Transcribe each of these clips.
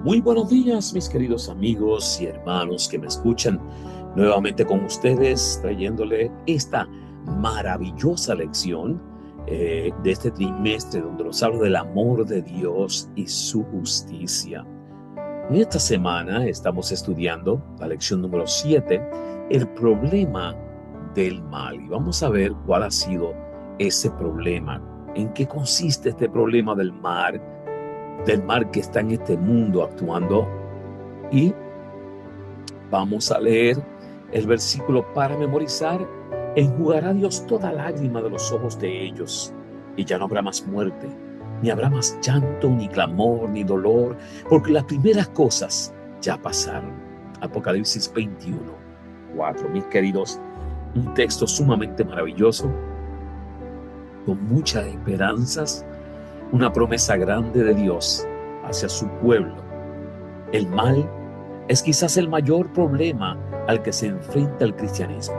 Muy buenos días, mis queridos amigos y hermanos que me escuchan. Nuevamente con ustedes, trayéndole esta maravillosa lección de este trimestre donde nos habla del amor de Dios y su justicia. En esta semana estamos estudiando la lección número 7, el problema del mal. Y vamos a ver cuál ha sido ese problema, en qué consiste este problema del mal que está en este mundo actuando. Y vamos a leer el versículo para memorizar. Enjugará Dios toda lágrima de los ojos de ellos, y ya no habrá más muerte, ni habrá más llanto, ni clamor, ni dolor, porque las primeras cosas ya pasaron. Apocalipsis 21:4. Mis queridos, un texto sumamente maravilloso, con muchas esperanzas, una promesa grande de Dios hacia su pueblo. El mal es quizás el mayor problema al que se enfrenta el cristianismo.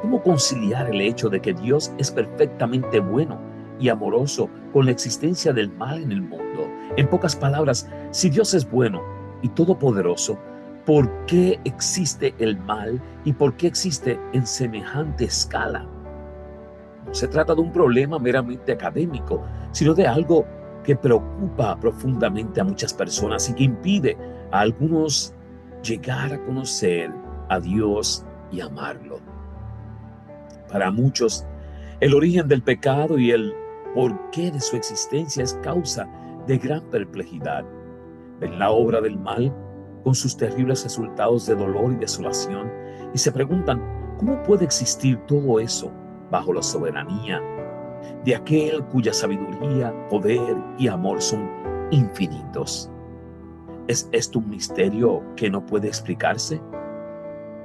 ¿Cómo conciliar el hecho de que Dios es perfectamente bueno y amoroso con la existencia del mal en el mundo? En pocas palabras, si Dios es bueno y todopoderoso, ¿por qué existe el mal y por qué existe en semejante escala? No se trata de un problema meramente académico, sino de algo que preocupa profundamente a muchas personas y que impide a algunos llegar a conocer a Dios y amarlo. Para muchos, el origen del pecado y el porqué de su existencia es causa de gran perplejidad. Ven la obra del mal con sus terribles resultados de dolor y desolación y se preguntan, ¿cómo puede existir todo eso bajo la soberanía de aquel cuya sabiduría, poder y amor son infinitos? ¿Es esto un misterio que no puede explicarse?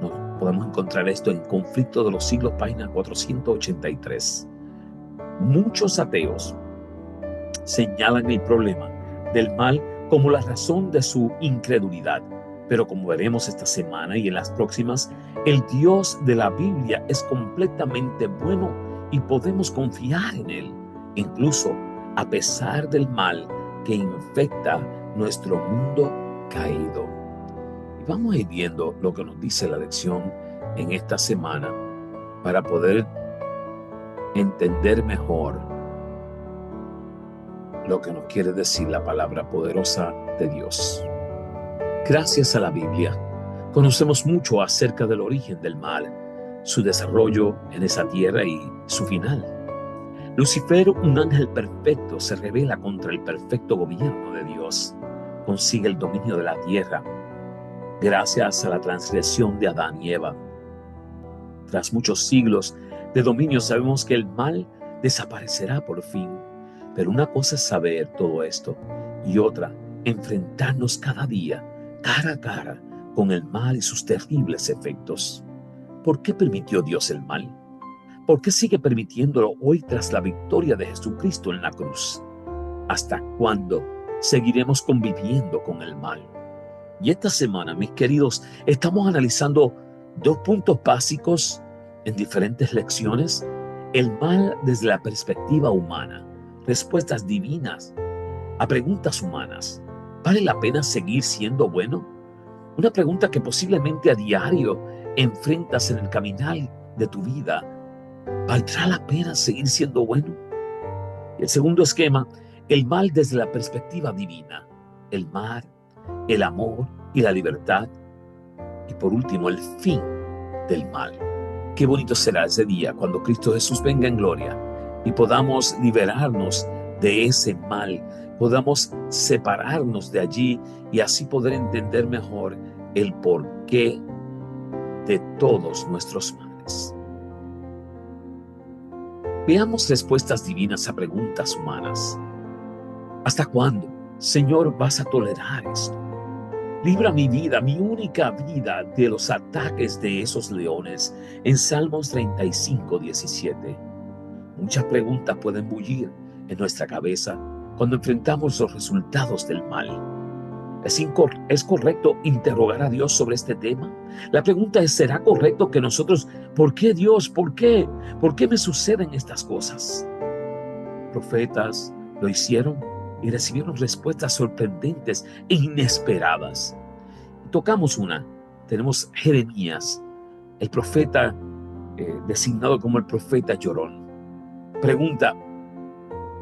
No, podemos encontrar esto en Conflicto de los Siglos, página 483. Muchos ateos señalan el problema del mal como la razón de su incredulidad. Pero como veremos esta semana y en las próximas, el Dios de la Biblia es completamente bueno y podemos confiar en Él, incluso a pesar del mal que infecta nuestro mundo caído. Y vamos a ir viendo lo que nos dice la lección en esta semana para poder entender mejor lo que nos quiere decir la palabra poderosa de Dios. Gracias a la Biblia, conocemos mucho acerca del origen del mal, su desarrollo en esa tierra y su final. Lucifer, un ángel perfecto, se rebela contra el perfecto gobierno de Dios. Consigue el dominio de la tierra gracias a la transgresión de Adán y Eva. Tras muchos siglos de dominio, sabemos que el mal desaparecerá por fin. Pero una cosa es saber todo esto y otra, enfrentarnos cada día, cara a cara, con el mal y sus terribles efectos. ¿Por qué permitió Dios el mal? ¿Por qué sigue permitiéndolo hoy tras la victoria de Jesucristo en la cruz? ¿Hasta cuándo seguiremos conviviendo con el mal? Y esta semana, mis queridos, estamos analizando dos puntos básicos en diferentes lecciones. El mal desde la perspectiva humana, respuestas divinas a preguntas humanas. ¿Vale la pena seguir siendo bueno? Una pregunta que posiblemente a diario enfrentas en el caminar de tu vida. ¿Valdrá la pena seguir siendo bueno? El segundo esquema, el mal desde la perspectiva divina. El mal, el amor y la libertad. Y por último, el fin del mal. Qué bonito será ese día cuando Cristo Jesús venga en gloria y podamos liberarnos de ese mal, podamos separarnos de allí y así poder entender mejor el porqué de todos nuestros males. Veamos respuestas divinas a preguntas humanas. ¿Hasta cuándo, Señor, vas a tolerar esto? Libra mi vida, mi única vida, de los ataques de esos leones. En Salmos 35:17. Muchas preguntas pueden bullir en nuestra cabeza cuando enfrentamos los resultados del mal. ¿Es correcto interrogar a Dios sobre este tema? La pregunta es, ¿será correcto que nosotros, ¿por qué Dios? ¿Por qué? ¿Por qué me suceden estas cosas? Profetas lo hicieron, y recibieron respuestas sorprendentes e inesperadas. Tocamos una. Tenemos Jeremías, el profeta designado como el profeta llorón. Pregunta: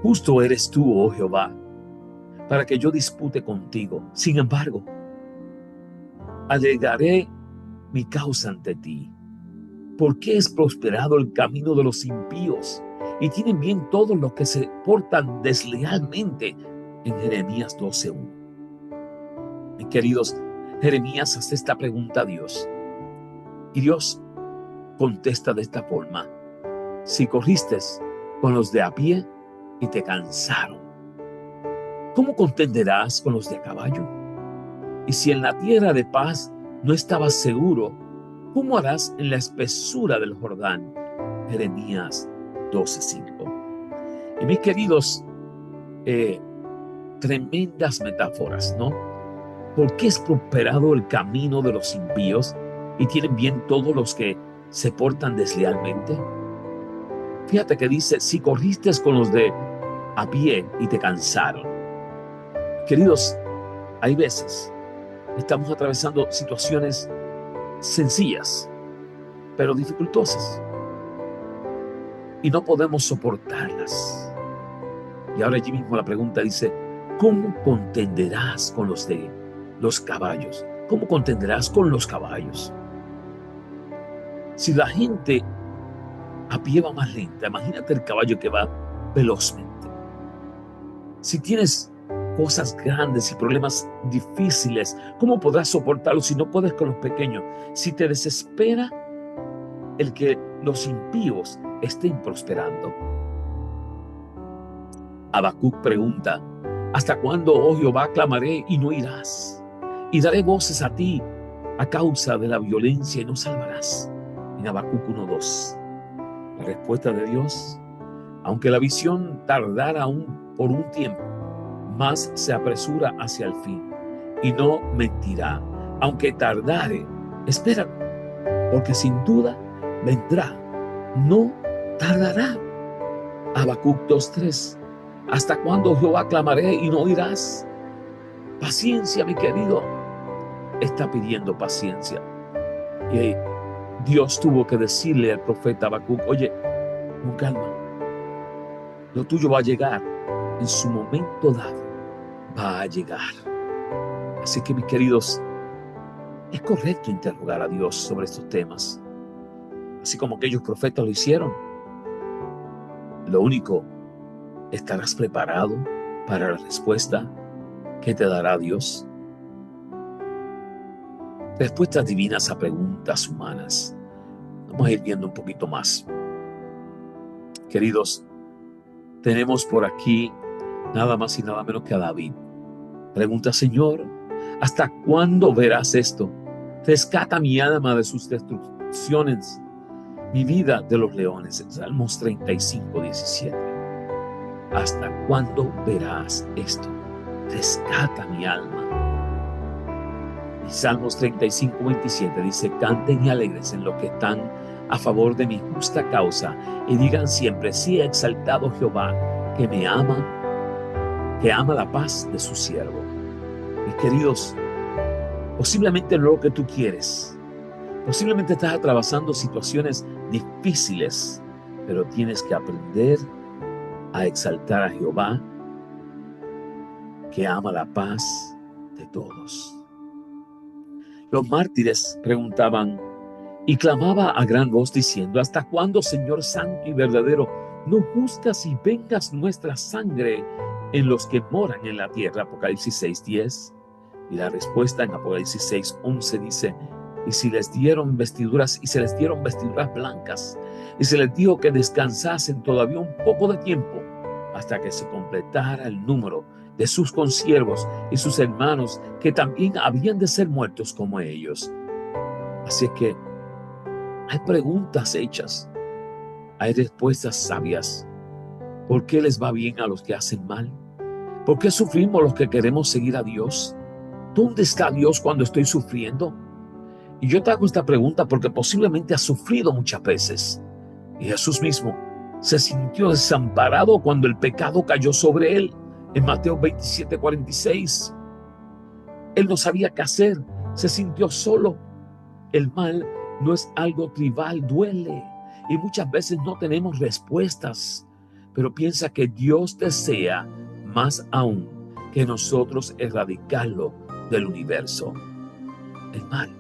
justo eres tú, oh Jehová, para que yo dispute contigo. Sin embargo, alegaré mi causa ante ti. ¿Por qué es prosperado el camino de los impíos? Y tienen bien todos los que se portan deslealmente. En Jeremías 12:1. Mis queridos, Jeremías hace esta pregunta a Dios. Y Dios contesta de esta forma: si corriste con los de a pie y te cansaron, ¿cómo contenderás con los de a caballo? Y si en la tierra de paz no estabas seguro, ¿cómo harás en la espesura del Jordán? Jeremías 12:5. Y mis queridos, tremendas metáforas, ¿no? ¿Por qué es prosperado el camino de los impíos y tienen bien todos los que se portan deslealmente? Fíjate que dice: si corriste con los de a pie y te cansaron. Queridos, hay veces estamos atravesando situaciones sencillas, pero dificultosas, y no podemos soportarlas. Y ahora allí mismo la pregunta dice: ¿cómo contenderás con los de los caballos? ¿Cómo contenderás con los caballos? Si la gente a pie va más lenta, imagínate el caballo que va velozmente. Si tienes cosas grandes y problemas difíciles, ¿cómo podrás soportarlos si no puedes con los pequeños? Si te desespera el que los impíos estén prosperando. Habacuc pregunta: ¿hasta cuándo, oh Jehová, clamaré y no irás? Y daré voces a ti a causa de la violencia y no salvarás. En Habacuc 1:2. La respuesta de Dios: aunque la visión tardara aún por un tiempo, más se apresura hacia el fin y no mentirá. Aunque tardare, espéralo, porque sin duda vendrá, no tardará. Habacuc 2:3. ¿Hasta cuándo, Jehová, clamaré y no oirás? Paciencia, mi querido. Está pidiendo paciencia. Y Dios tuvo que decirle al profeta Habacuc: oye, con calma, lo tuyo va a llegar en su momento dado, va a llegar. Así que, mis queridos, es correcto interrogar a Dios sobre estos temas, así como aquellos profetas lo hicieron. Lo único, ¿estarás preparado para la respuesta que te dará Dios? Respuestas divinas a preguntas humanas. Vamos a ir viendo un poquito más. Queridos, tenemos por aquí nada más y nada menos que a David. Pregunta: Señor, ¿hasta cuándo verás esto? Rescata mi alma de sus destrucciones, mi vida de los leones. En Salmos 35:17. ¿Hasta cuándo verás esto? Rescata mi alma. Y Salmos 35:27 dice: canten y alegres en los que están a favor de mi justa causa, y digan siempre: sí, ha exaltado Jehová, que me ama, que ama la paz de su siervo. Mis queridos, posiblemente no es lo que tú quieres, posiblemente estás atravesando situaciones difíciles, pero tienes que aprender a exaltar a Jehová, que ama la paz de todos. Los mártires preguntaban y clamaba a gran voz diciendo: ¿hasta cuándo, Señor santo y verdadero, no juzgas y vengas nuestra sangre en los que moran en la tierra? Apocalipsis 6:10. Y la respuesta en Apocalipsis 6:11 dice: y si les dieron vestiduras, y se les dieron vestiduras blancas, y se les dijo que descansasen todavía un poco de tiempo, hasta que se completara el número de sus consiervos y sus hermanos, que también habían de ser muertos como ellos. Así es que hay preguntas hechas, hay respuestas sabias. ¿Por qué les va bien a los que hacen mal? ¿Por qué sufrimos los que queremos seguir a Dios? ¿Dónde está Dios cuando estoy sufriendo? Y yo te hago esta pregunta porque posiblemente has sufrido muchas veces. Y Jesús mismo se sintió desamparado cuando el pecado cayó sobre él En Mateo 27:46, él no sabía qué hacer, se sintió solo. El mal no es algo trivial, duele. Y muchas veces no tenemos respuestas. Pero piensa que Dios desea más aún que nosotros erradicarlo del universo. El mal.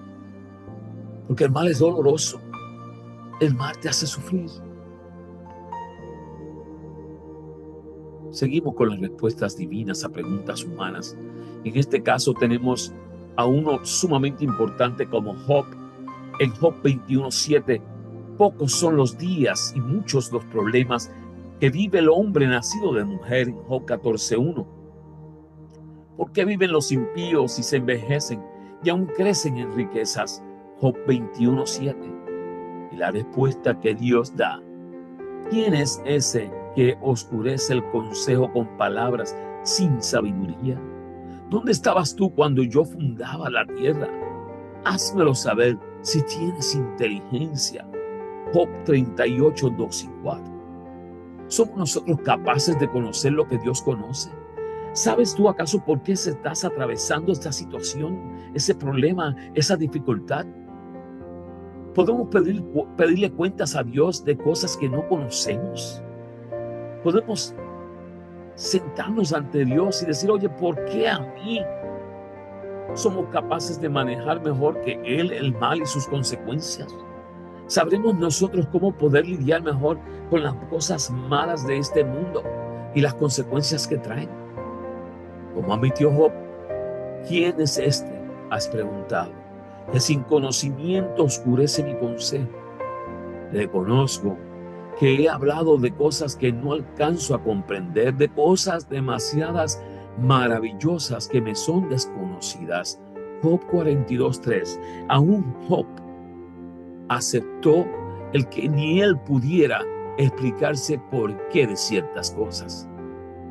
Porque el mal es doloroso. El mal te hace sufrir. Seguimos con las respuestas divinas a preguntas humanas. En este caso tenemos a uno sumamente importante como Job. En Job 21:7, pocos son los días y muchos los problemas que vive el hombre nacido de mujer. En Job 14:1, ¿por qué viven los impíos y se envejecen y aún crecen en riquezas? Job 21:7. Y la respuesta que Dios da: ¿quién es ese que oscurece el consejo con palabras sin sabiduría? ¿Dónde estabas tú cuando yo fundaba la tierra? Házmelo saber si tienes inteligencia. Job 38:2-4. ¿Somos nosotros capaces de conocer lo que Dios conoce? ¿Sabes tú acaso por qué estás atravesando esta situación, ese problema, esa dificultad? ¿Podemos pedirle cuentas a Dios de cosas que no conocemos? ¿Podemos sentarnos ante Dios y decir, oye, ¿por qué a mí? ¿Somos capaces de manejar mejor que Él el mal y sus consecuencias? ¿Sabremos nosotros cómo poder lidiar mejor con las cosas malas de este mundo y las consecuencias que traen? Como admitió Job, ¿quién es este? Has preguntado, que sin conocimiento oscurece mi consejo. Reconozco que he hablado de cosas que no alcanzo a comprender, de cosas demasiadas maravillosas que me son desconocidas. Job 42:3. Aún Job aceptó el que ni él pudiera explicarse por qué de ciertas cosas.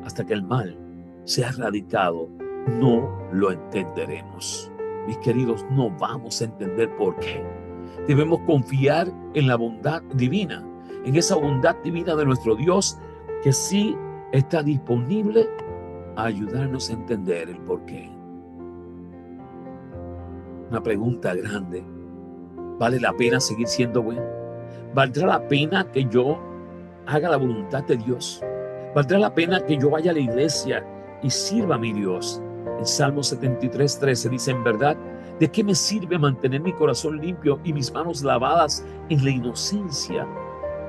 Hasta que el mal sea erradicado, no lo entenderemos. Mis queridos, no vamos a entender por qué. Debemos confiar en la bondad divina, en esa bondad divina de nuestro Dios, que sí está disponible a ayudarnos a entender el porqué. Una pregunta grande: ¿vale la pena seguir siendo bueno? ¿Valdrá la pena que yo haga la voluntad de Dios? ¿Valdrá la pena que yo vaya a la iglesia y sirva a mi Dios? En Salmo 73:13 dice, en verdad, ¿de qué me sirve mantener mi corazón limpio y mis manos lavadas en la inocencia?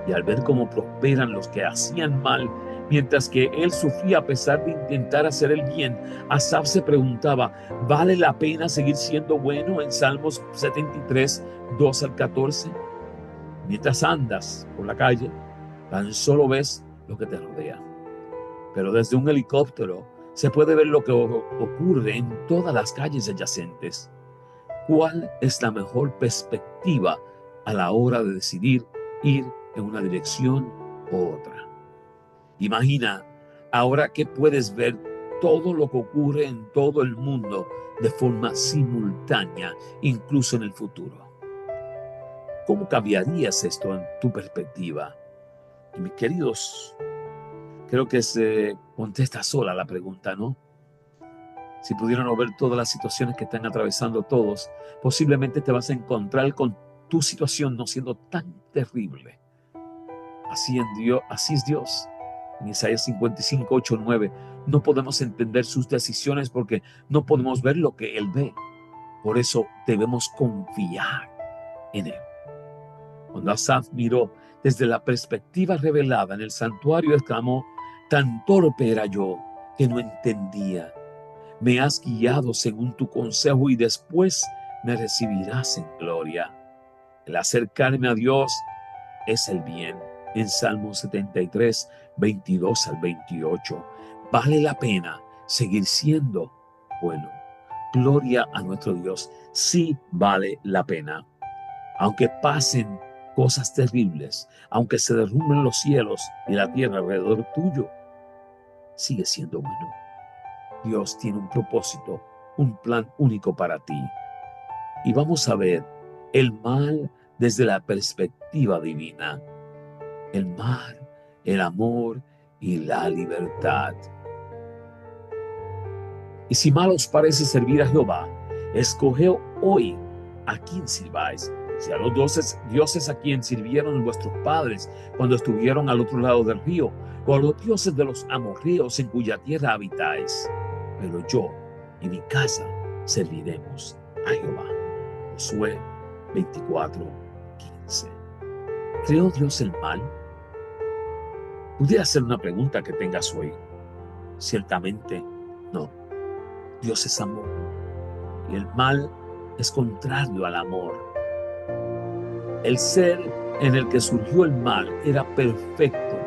Y al ver cómo prosperan los que hacían mal, mientras que él sufría a pesar de intentar hacer el bien, Asaf se preguntaba, ¿vale la pena seguir siendo bueno? En Salmos 73:2-14. Mientras andas por la calle, tan solo ves lo que te rodea. Pero desde un helicóptero se puede ver lo que ocurre en todas las calles adyacentes. ¿Cuál es la mejor perspectiva a la hora de decidir ir en una dirección u otra? Imagina ahora que puedes ver todo lo que ocurre en todo el mundo de forma simultánea, incluso en el futuro. ¿Cómo cambiarías esto en tu perspectiva? Y mis queridos, creo que se contesta sola la pregunta, ¿no? Si pudieran ver todas las situaciones que están atravesando todos, posiblemente te vas a encontrar con tu situación no siendo tan terrible. Así es Dios. En Isaías 55:8-9, no podemos entender sus decisiones porque no podemos ver lo que Él ve. Por eso debemos confiar en Él. Cuando Asaf miró desde la perspectiva revelada en el santuario, exclamó, tan torpe era yo que no entendía. Me has guiado según tu consejo y después me recibirás en gloria. El acercarme a Dios es el bien. En Salmo 73:22-28. Vale la pena seguir siendo bueno. Gloria a nuestro Dios. Sí vale la pena. Aunque pasen cosas terribles, aunque se derrumben los cielos y la tierra alrededor tuyo, sigue siendo bueno. Dios tiene un propósito, un plan único para ti. Y vamos a ver el mal desde la perspectiva divina. El mal, el amor y la libertad. Y si mal os parece servir a Jehová, escoged hoy a quién sirváis. Si a los dioses a quien sirvieron vuestros padres cuando estuvieron al otro lado del río, o a los dioses de los amorreos en cuya tierra habitáis. Pero yo y mi casa serviremos a Jehová. Josué 24:15. ¿Creó Dios el mal? Pudiera ser una pregunta que tengas hoy. Ciertamente no. Dios es amor y el mal es contrario al amor. El ser en el que surgió el mal era perfecto.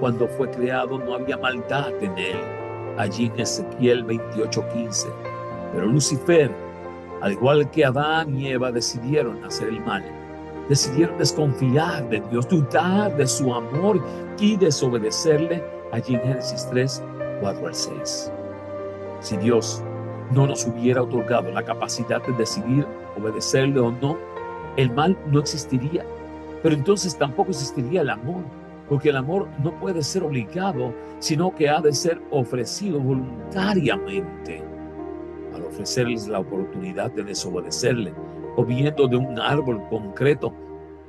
Cuando fue creado no había maldad en él. Allí en Ezequiel 28:15. Pero Lucifer, al igual que Adán y Eva, decidieron hacer el mal. Decidieron desconfiar de Dios, dudar de su amor y desobedecerle. Allí en Génesis 3:4-6. Si Dios no nos hubiera otorgado la capacidad de decidir obedecerle o no, el mal no existiría. Pero entonces tampoco existiría el amor, porque el amor no puede ser obligado, sino que ha de ser ofrecido voluntariamente. Al ofrecerles la oportunidad de desobedecerle, comiendo de un árbol concreto,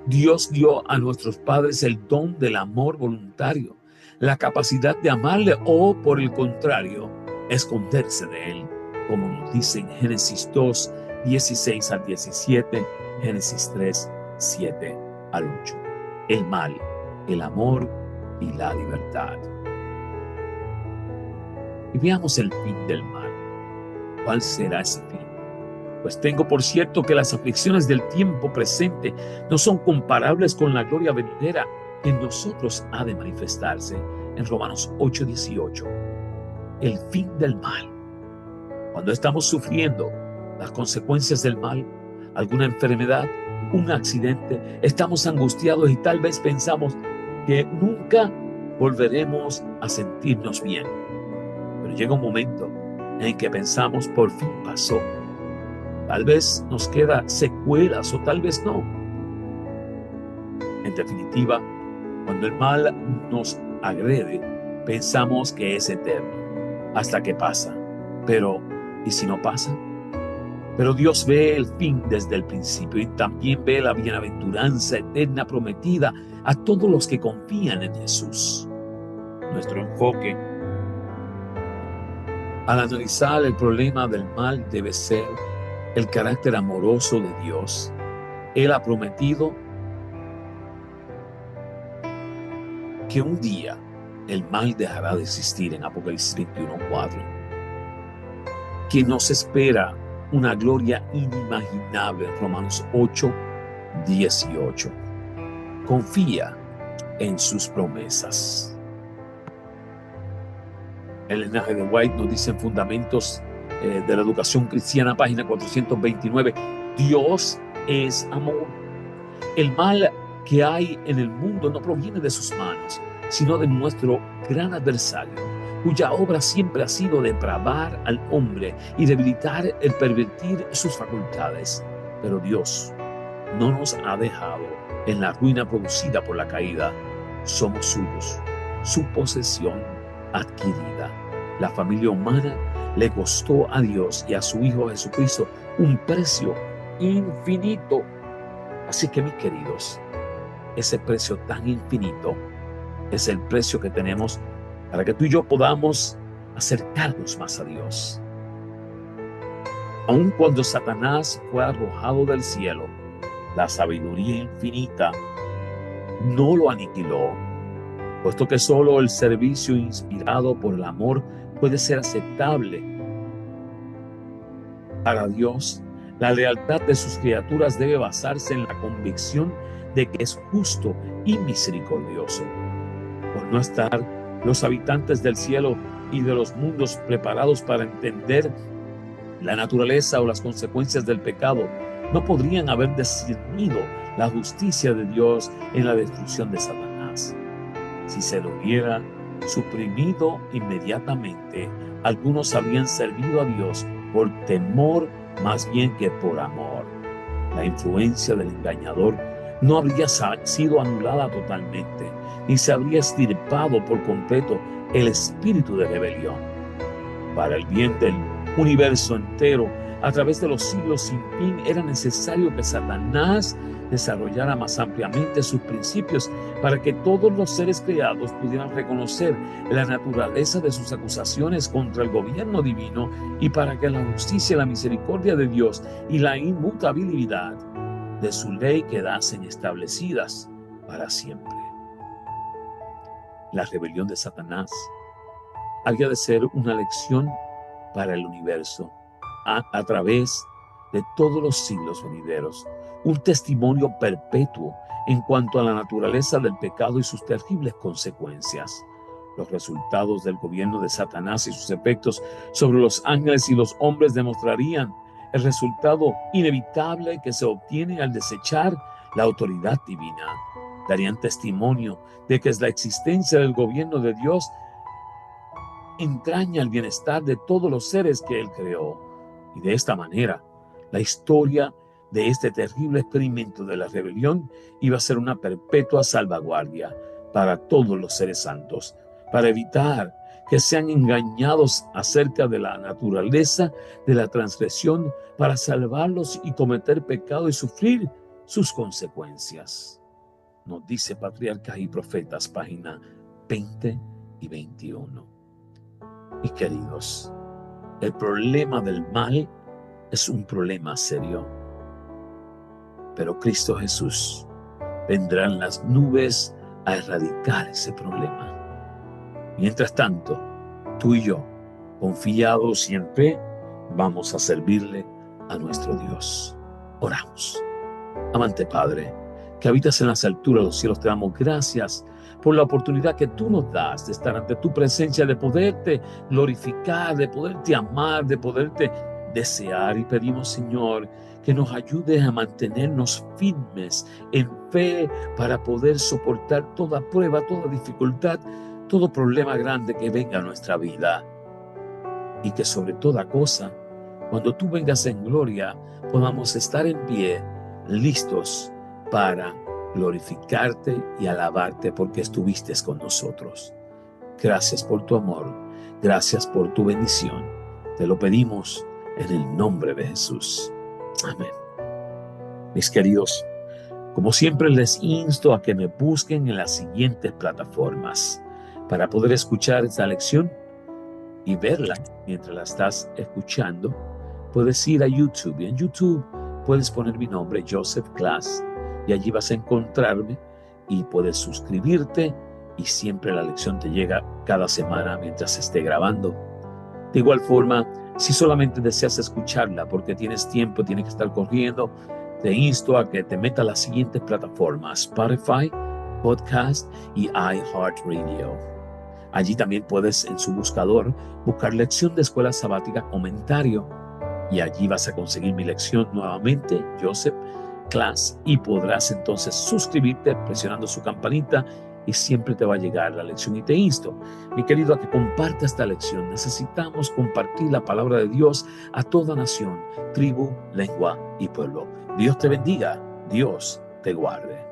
Dios dio a nuestros padres el don del amor voluntario, la capacidad de amarle o, por el contrario, esconderse de él, como nos dice en Génesis 2:16-17, Génesis 3:7-8. El mal, el amor y la libertad. Y veamos el fin del mal. ¿Cuál será ese fin? Pues tengo por cierto que las aflicciones del tiempo presente no son comparables con la gloria venidera que en nosotros ha de manifestarse. En Romanos 8:18. El fin del mal. Cuando estamos sufriendo las consecuencias del mal, alguna enfermedad, un accidente, estamos angustiados y tal vez pensamos que nunca volveremos a sentirnos bien. Pero llega un momento en que pensamos, por fin pasó. Tal vez nos queda secuelas o tal vez no. En definitiva, cuando el mal nos agrede, pensamos que es eterno, hasta que pasa. Pero, ¿y si no pasa? Pero Dios ve el fin desde el principio y también ve la bienaventuranza eterna prometida a todos los que confían en Jesús. Nuestro enfoque al analizar el problema del mal debe ser el carácter amoroso de Dios. Él ha prometido que un día el mal dejará de existir en Apocalipsis 21:4. Que nos espera una gloria inimaginable en Romanos 8:18. Confía en sus promesas. El linaje de White nos dice en Fundamentos de la Educación Cristiana, página 429, Dios es amor. El mal que hay en el mundo no proviene de sus manos, sino de nuestro gran adversario, cuya obra siempre ha sido depravar al hombre y debilitar el pervertir sus facultades. Pero Dios no nos ha dejado en la ruina producida por la caída. Somos suyos, su posesión adquirida. La familia humana le costó a Dios y a su Hijo Jesucristo un precio infinito. Así que, mis queridos, ese precio tan infinito es el precio que tenemos para que tú y yo podamos acercarnos más a Dios. Aun cuando Satanás fue arrojado del cielo, la sabiduría infinita no lo aniquiló, puesto que solo el servicio inspirado por el amor puede ser aceptable para Dios. La lealtad de sus criaturas debe basarse en la convicción de que es justo y misericordioso. Por no estar los habitantes del cielo y de los mundos preparados para entender la naturaleza o las consecuencias del pecado, no podrían haber discernido la justicia de Dios en la destrucción de Satanás. Si se lo hubiera suprimido inmediatamente, algunos habrían servido a Dios por temor más bien que por amor. La influencia del engañador no habría sido anulada totalmente, ni se habría extirpado por completo el espíritu de rebelión. Para el bien del universo entero, a través de los siglos sin fin, era necesario que Satanás desarrollara más ampliamente sus principios para que todos los seres creados pudieran reconocer la naturaleza de sus acusaciones contra el gobierno divino y para que la justicia, la misericordia de Dios y la inmutabilidad de su ley quedasen establecidas para siempre. La rebelión de Satanás había de ser una lección para el universo a través de todos los siglos venideros, un testimonio perpetuo en cuanto a la naturaleza del pecado y sus terribles consecuencias. Los resultados del gobierno de Satanás y sus efectos sobre los ángeles y los hombres demostrarían el resultado inevitable que se obtiene al desechar la autoridad divina. Darían testimonio de que la existencia del gobierno de Dios entraña el bienestar de todos los seres que Él creó. Y de esta manera, la historia de este terrible experimento de la rebelión iba a ser una perpetua salvaguardia para todos los seres santos, para evitar que sean engañados acerca de la naturaleza de la transgresión, para salvarlos y cometer pecado y sufrir sus consecuencias. Nos dice Patriarcas y Profetas, página 20 y 21. Mis queridos, el problema del mal es un problema serio, pero Cristo Jesús vendrá en las nubes a erradicar ese problema. Mientras tanto, tú y yo, confiados y en fe, vamos a servirle a nuestro Dios. Oramos. Amante Padre, que habitas en las alturas de los cielos, te damos gracias por la oportunidad que tú nos das de estar ante tu presencia, de poderte glorificar, de poderte amar, de poderte desear. Y pedimos, Señor, que nos ayudes a mantenernos firmes en fe para poder soportar toda prueba, toda dificultad, todo problema grande que venga a nuestra vida. Y que sobre toda cosa, cuando tú vengas en gloria, podamos estar en pie, listos para glorificarte y alabarte porque estuviste con nosotros. Gracias por tu amor, gracias por tu bendición. Te lo pedimos en el nombre de Jesús. Amén. Mis queridos, como siempre les insto a que me busquen en las siguientes plataformas para poder escuchar esta lección y verla mientras la estás escuchando. Puedes ir a YouTube y en YouTube puedes poner mi nombre, Joseph Class, y allí vas a encontrarme y puedes suscribirte y siempre la lección te llega cada semana mientras esté grabando. De igual forma, si solamente deseas escucharla porque tienes tiempo, tienes que estar corriendo, te insto a que te metas a las siguientes plataformas: Spotify, Podcast y iHeartRadio. Allí también puedes en su buscador buscar lección de escuela sabática comentario y allí vas a conseguir mi lección nuevamente, Joseph Class, y podrás entonces suscribirte presionando su campanita y siempre te va a llegar la lección. Y te insto, mi querido, a que comparta esta lección. Necesitamos compartir la palabra de Dios a toda nación, tribu, lengua y pueblo. Dios te bendiga, Dios te guarde.